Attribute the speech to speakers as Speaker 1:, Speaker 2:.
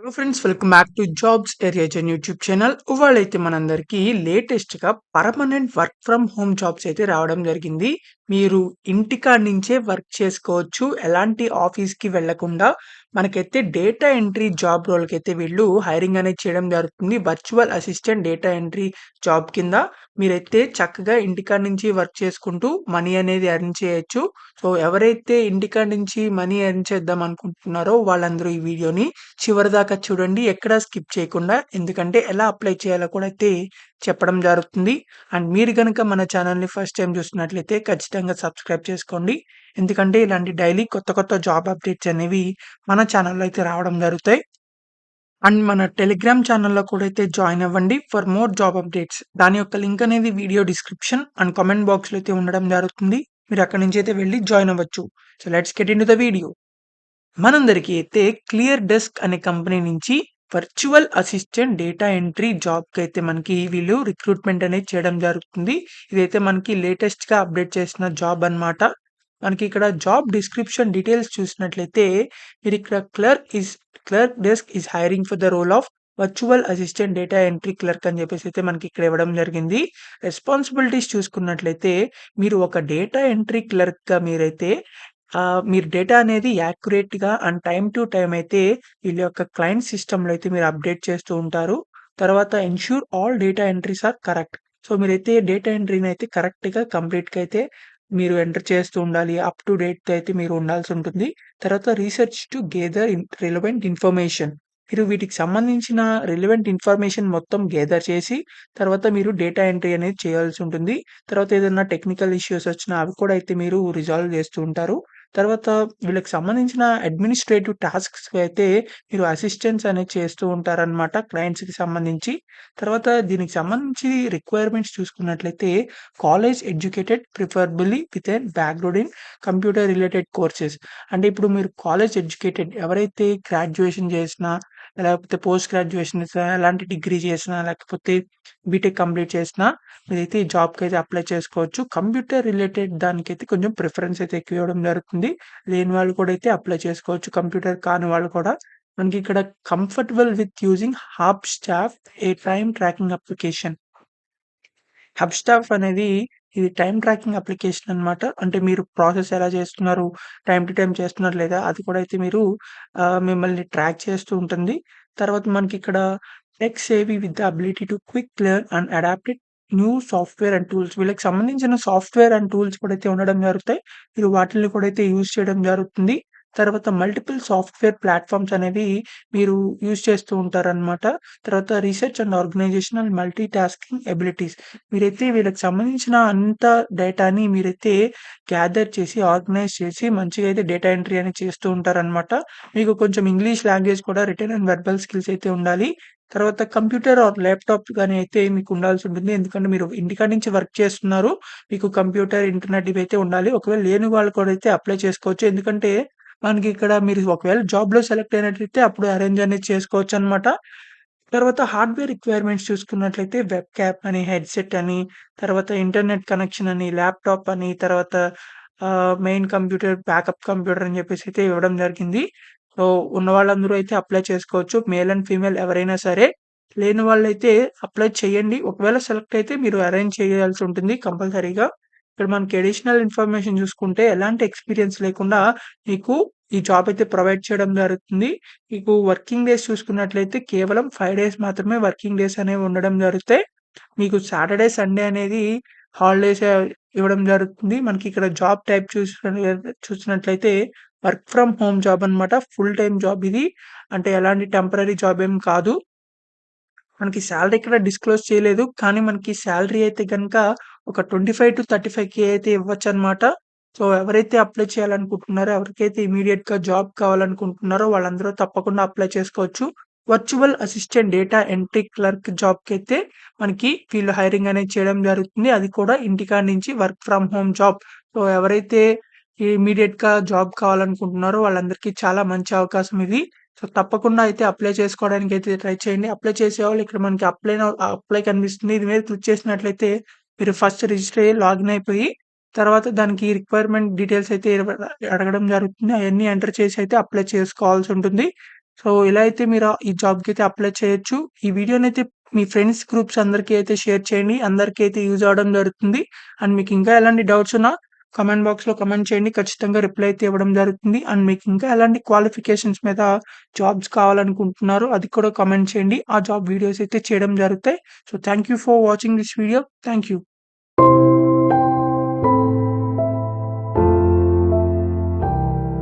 Speaker 1: Hello friends, welcome back to jobs area జన్ YouTube channel. ఇవాళైతే మనందరికీ లేటెస్ట్‌గా permanent work from home jobs అయితే రావడం జరిగింది. మీరు ఇంటికాడ నుంచే వర్క్ చేసుకోవచ్చు. ఎలాంటి ఆఫీస్‌కి వెళ్ళకుండా మనకైతే డేటా ఎంట్రీ జాబ్ రోల్‌కైతే వీళ్ళు హైరింగ్ అనేది చేయడం జరుగుతుంది. Virtual assistant data entry job కింద మీరైతే చక్కగా ఇంటికాడ నుంచి వర్క్ చేసుకుంటూ మనీ అనేది ఎర్న్ చేయొచ్చు. సో, ఎవరైతే ఇంటికాడ నుంచి మనీ ఎర్న్ చేద్దాం అనుకుంటున్నారో వాళ్ళందరూ ఈ వీడియోని చివరిదాకా చూడండి. ఎక్కడా స్కిప్ చేయకుండా. ఎందుకంటే ఎలా అప్లై చేయాలో కూడా అయితే చెప్పడం జరుగుతుంది. అండ్ మీరు గనక మన ఛానల్‌ని ఫస్ట్ టైమ్ చూస్తున్నట్లయితే ఖచ్చితంగా సబ్స్క్రైబ్ చేసుకోండి. ఎందుకంటే ఇలాంటి డైలీ కొత్త కొత్త జాబ్ అప్డేట్స్ అనేవి మన ఛానల్‌లో అయితే రావడం జరుగుతాయి. అండ్ మన టెలిగ్రామ్ ఛానల్‌లో కూడా అయితే జాయిన్ అవ్వండి ఫర్ మోర్ జాబ్ అప్డేట్స్. దాని యొక్క లింక్ అనేది వీడియో డిస్క్రిప్షన్ అండ్ కామెంట్ బాక్స్‌లో అయితే ఉండడం జరుగుతుంది. మీరు అక్కడి నుంచి అయితే వెళ్లి జాయిన్ అవ్వచ్చు. So let's get into the video. మనందరికీ అయితే క్లియర్ డెస్క్ అనే కంపెనీ నుంచి వర్చువల్ అసిస్టెంట్ డేటా ఎంట్రీ జాబ్‌కి అయితే మనకి వీళ్ళు రిక్రూట్మెంట్ అనేది చేయడం జరుగుతుంది. ఇదైతే మనకి లేటెస్ట్‌గా అప్డేట్ చేసిన జాబ్ అన్నమాట. మనకి ఇక్కడ జాబ్ డిస్క్రిప్షన్ డీటెయిల్స్ చూసినట్లయితే మీరు ఇక్కడ clerk desk is hiring for the role of virtual assistant data entry clerk అని చెప్పేసి అయితే మనకి ఇక్కడ ఇవ్వడం జరిగింది. రెస్పాన్సిబిలిటీస్ చూసుకున్నట్లయితే మీరు ఒక డేటా ఎంట్రీ క్లర్క్‌గా మీరైతే మీరు డేటా అనేది యాక్యురేట్‌గా అండ్ టైమ్ టు టైమ్ అయితే వీళ్ళ యొక్క క్లయింట్ సిస్టమ్‌లో అయితే మీరు అప్డేట్ చేస్తూ ఉంటారు. తర్వాత ensure all data entries are correct. So, మీరైతే డేటా ఎంట్రీని అయితే కరెక్ట్‌గా కంప్లీట్‌గా అయితే మీరు ఎంటర్ చేస్తూ ఉండాలి. అప్ టు డేట్‌తో అయితే మీరు ఉండాల్సుంటుంది. తర్వాత research to gather relevant information. మీరు వీటికి సంబంధించిన రిలవెంట్ ఇన్ఫర్మేషన్ మొత్తం గేదర్ చేసి తర్వాత మీరు డేటా ఎంట్రీ అనేది చేయాల్సుంటుంది. తర్వాత ఏదన్నా టెక్నికల్ ఇష్యూస్ వచ్చినా అవి కూడా అయితే మీరు రిజాల్వ్ చేస్తూ ఉంటారు. తర్వాత వీళ్ళకి సంబంధించిన అడ్మినిస్ట్రేటివ్ టాస్క్స్‌కి అయితే మీరు అసిస్టెన్స్ అనేది చేస్తూ ఉంటారనమాట క్లయింట్స్‌కి సంబంధించి. తర్వాత దీనికి సంబంధించి రిక్వైర్మెంట్స్ చూసుకున్నట్లయితే college educated preferably with a background in computer related courses. అంటే ఇప్పుడు మీరు కాలేజ్ ఎడ్యుకేటెడ్ ఎవరైతే గ్రాడ్యుయేషన్ చేసినా, లేకపోతే పోస్ట్ గ్రాడ్యుయేషన్ చేసినా, ఎలాంటి డిగ్రీ చేసినా, లేకపోతే బీటెక్ కంప్లీట్ చేసినా మీరైతే ఈ జాబ్‌కైతే అప్లై చేసుకోవచ్చు. కంప్యూటర్ రిలేటెడ్ దానికైతే కొంచెం ప్రిఫరెన్స్ అయితే ఎక్కువ ఇవ్వడం జరుగుతుంది. లేని వాళ్ళు కూడా అయితే అప్లై చేసుకోవచ్చు. కంప్యూటర్ కాని వాళ్ళు కూడా. మనకి ఇక్కడ comfortable with using Hubstaff a time tracking application. Hubstaff అనేది ఇది టైమ్ ట్రాకింగ్ అప్లికేషన్ అన్నమాట. అంటే మీరు ప్రాసెస్ ఎలా చేస్తున్నారు, టైమ్ టు టైమ్ చేస్తున్నారా లేదా అది కూడా అయితే మీరు మిమ్మల్ని ట్రాక్ చేస్తూ ఉంటుంది. తర్వాత మనకిక్కడ tech savvy with the ability to quick learn and adapt it new software and tools. వీళ్ళకి సంబంధించిన సాఫ్ట్‌వేర్ అండ్ టూల్స్ కూడా అయితే ఉండడం జరుగుతాయి. మీరు వాటిల్ని కూడా అయితే యూజ్ చేయడం జరుగుతుంది. తర్వాత మల్టిపుల్ సాఫ్ట్‌వేర్ ప్లాట్‌ఫార్మ్స్ అనేవి మీరు యూజ్ చేస్తూ ఉంటారనమాట. తర్వాత research and organisational multitasking abilities. మీరైతే వీళ్ళకి సంబంధించిన అంత డేటాని మీరైతే గ్యాదర్ చేసి, ఆర్గనైజ్ చేసి మంచిగా అయితే డేటా ఎంట్రీ అనేది చేస్తూ ఉంటారనమాట. మీకు కొంచెం ఇంగ్లీష్ లాంగ్వేజ్ కూడా రిటన్ అండ్ వెర్బల్ స్కిల్స్ అయితే ఉండాలి. తర్వాత కంప్యూటర్ ఆర్ ల్యాప్‌టాప్ గాని అయితే మీకు ఉండాల్సుంటుంది. ఎందుకంటే మీరు ఇంటికాడ నుంచి వర్క్ చేస్తున్నారు. మీకు కంప్యూటర్, ఇంటర్నెట్ ఇవైతే ఉండాలి. ఒకవేళ లేని వాళ్ళు కూడా అయితే అప్లై చేసుకోవచ్చు. ఎందుకంటే మనకిక్కడ మీరు ఒకవేళ జాబ్‌లో సెలెక్ట్ అయినట్లయితే అప్పుడు అరేంజ్ అనేది చేసుకోవచ్చనమాట. తర్వాత హార్డ్‌వేర్ రిక్వైర్మెంట్స్ చూసుకున్నట్లయితే వెబ్ క్యామ్ అని, హెడ్‌సెట్ అని, తర్వాత ఇంటర్నెట్ కనెక్షన్ అని, ల్యాప్‌టాప్ అని, తర్వాత మెయిన్ కంప్యూటర్, బ్యాకప్ కంప్యూటర్ అని చెప్పేసి అయితే ఇవ్వడం జరిగింది. సో, ఉన్న వాళ్ళందరూ అయితే అప్లై చేసుకోవచ్చు. మేల్ అండ్ ఫీమేల్ ఎవరైనా సరే. లేని వాళ్ళైతే అప్లై చేయండి. ఒకవేళ సెలెక్ట్ అయితే మీరు అరేంజ్ చేయాల్సి ఉంటుంది కంపల్సరీగా. ఇక్కడ మనకి అడిషనల్ ఇన్ఫర్మేషన్ చూసుకుంటే ఎలాంటి ఎక్స్‌పీరియన్స్ లేకుండా మీకు ఈ జాబ్ అయితే ప్రొవైడ్ చేయడం జరుగుతుంది. మీకు వర్కింగ్ డేస్ చూసుకున్నట్లయితే కేవలం 5 డేస్ మాత్రమే వర్కింగ్ డేస్ అనేవి ఉండడం జరుగుతాయి. మీకు సాటర్‌డే, సండే అనేది హాలిడేస్ ఇవ్వడం జరుగుతుంది. మనకి ఇక్కడ జాబ్ టైప్ చూసినట్లయితే వర్క్ ఫ్రమ్ హోమ్ జాబ్ అన్నమాట. ఫుల్ టైమ్ జాబ్ ఇది. అంటే ఎలాంటి టెంపరరీ జాబ్ ఏం కాదు. మనకి సాలరీ ఇక్కడ డిస్‌క్లోజ్ చేయలేదు. కానీ మనకి సాలరీ అయితే గనక ఒక 25,000-35,000 అయితే ఇవ్వచ్చనమాట. సో, ఎవరైతే అప్లై చేయాలనుకుంటున్నారో, ఎవరికైతే ఇమ్మీడియేట్‌గా జాబ్ కావాలనుకుంటున్నారో వాళ్ళందరూ తప్పకుండా అప్లై చేసుకోవచ్చు. Virtual assistant data entry clerk జాబ్‌కైతే మనకి వీళ్ళు హైరింగ్ అనేది చేయడం జరుగుతుంది. అది కూడా ఇంటికాడ నుంచి work from home job. So, ఎవరైతే ఇమ్మీడియేట్‌గా జాబ్ కావాలనుకుంటున్నారో వాళ్ళందరికీ చాలా మంచి అవకాశం ఇది. సో, తప్పకుండా అయితే అప్లై చేసుకోవడానికైతే ట్రై చేయండి. అప్లై చేసేవాళ్ళు ఇక్కడ మనకి అప్లై కనిపిస్తుంది. ఇది మీద క్లిక్ చేసినట్లయితే మీరు ఫస్ట్ రిజిస్టర్ అయ్యి లాగిన్ అయిపోయి, తర్వాత దానికి రిక్వైర్మెంట్ డీటెయిల్స్ అయితే అడగడం జరుగుతుంది. అయన్నీ ఎంటర్ చేసి అయితే అప్లై చేసుకోవాల్సుంటుంది. సో, ఇలా అయితే మీరు ఈ జాబ్‌కైతే అప్లై చేయొచ్చు. ఈ వీడియోనైతే మీ ఫ్రెండ్స్ గ్రూప్స్ అందరికీ అయితే షేర్ చేయండి. అందరికీ అయితే యూజ్ అవ్వడం జరుగుతుంది. అండ్ మీకు ఇంకా ఎలాంటి డౌట్స్ ఉన్నా కామెంట్ బాక్స్‌లో కామెంట్ చేయండి. ఖచ్చితంగా రిప్లై అయితే ఇవ్వడం జరుగుతుంది. అండ్ మీకు ఇంకా ఎలాంటి క్వాలిఫికేషన్స్ మీద జాబ్స్ కావాలనుకుంటున్నారో అది కూడా కామెంట్ చేయండి. ఆ జాబ్ వీడియోస్ అయితే చేయడం జరుగుతాయి. So, thank you for watching this video. Thank you.